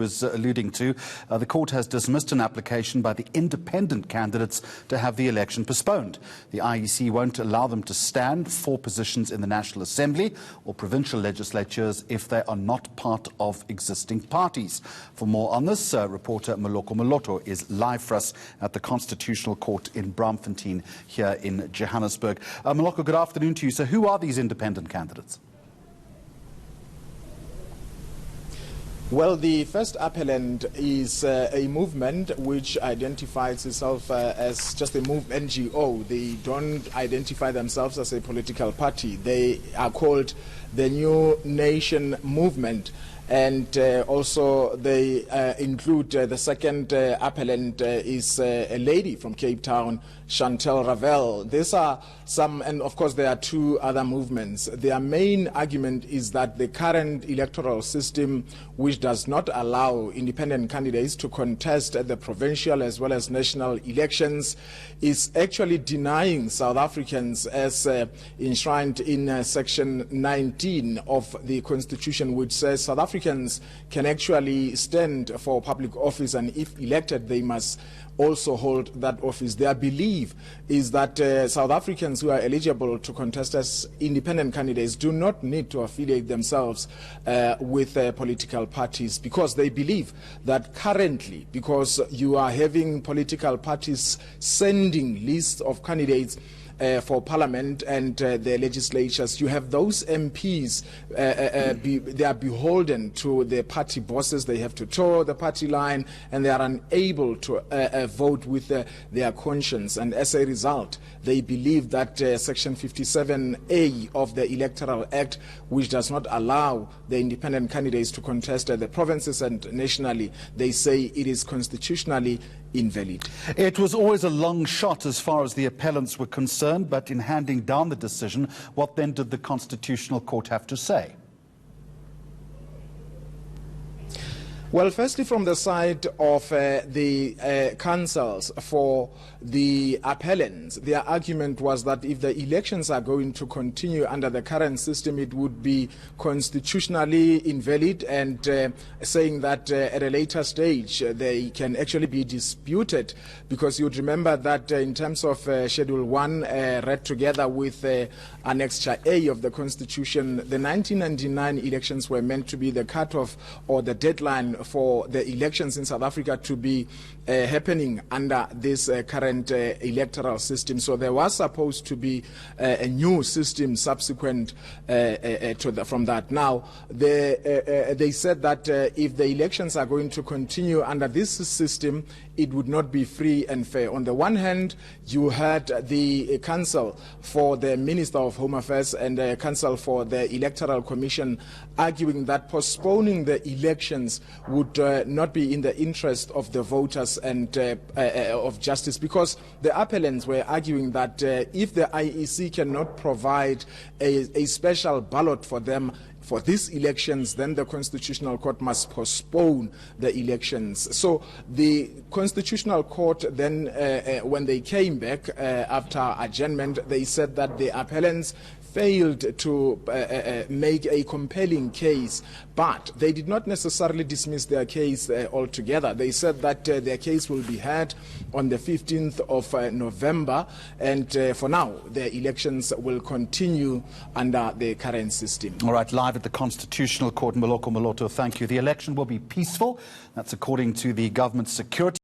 was alluding to, the court has dismissed an application by the independent candidates to have the election postponed. The IEC won't allow them to stand for positions in the National Assembly or provincial legislatures if they are not part of existing parties. For more on this, reporter Moloko Moloto is live for us at the Constitutional Court in Braamfontein here in Johannesburg. Moloko, good afternoon to you. So who are these independent candidates? Well, the first appellant is a movement which identifies itself as just a NGO. They don't identify themselves as a political party. They are called the New Nation Movement. And also they include the second appellant is a lady from Cape Town, Chantel Ravel. These are some, and of course there are two other movements. Their main argument is that the current electoral system, which does not allow independent candidates to contest at the provincial as well as national elections, is actually denying South Africans, as enshrined in Section 19 of the Constitution, which says South Africans can actually stand for public office, and if elected they must also hold that office. Their belief is that South Africans who are eligible to contest as independent candidates do not need to affiliate themselves with political parties, because they believe that currently, because you are having political parties sending lists of candidates for parliament and the legislatures, you have those MPs, they are beholden to the party bosses. They have to toe the party line, and they are unable to vote with their conscience. And as a result, they believe that Section 57A of the Electoral Act, which does not allow the independent candidates to contest at the provinces and nationally, they say it is constitutionally invalid. It was always a long shot as far as the appellants were concerned, but in handing down the decision, what then did the Constitutional Court have to say? Well, firstly, from the side of the counsels for the appellants, their argument was that if the elections are going to continue under the current system, it would be constitutionally invalid, and saying that at a later stage they can actually be disputed, because you'd remember that in terms of Schedule 1 read together with Annexure A of the Constitution, the 1999 elections were meant to be the cutoff or the deadline for the elections in South Africa to be happening under this current electoral system. So there was supposed to be a new system subsequent from that. Now, they said that if the elections are going to continue under this system, it would not be free and fair. On the one hand, you had the counsel for the Minister of Home Affairs and the counsel for the Electoral Commission arguing that postponing the elections would not be in the interest of the voters and of justice, because the appellants were arguing that if the IEC cannot provide a special ballot for them for these elections, then the Constitutional Court must postpone the elections. So the Constitutional Court then, when they came back after adjournment, they said that the appellants failed to make a compelling case, but they did not necessarily dismiss their case altogether. They said that their case will be heard on the 15th of November, and for now, the elections will continue under the current system. All right, live at the Constitutional Court, Moloko Moloto, thank you. The election will be peaceful. That's according to the government security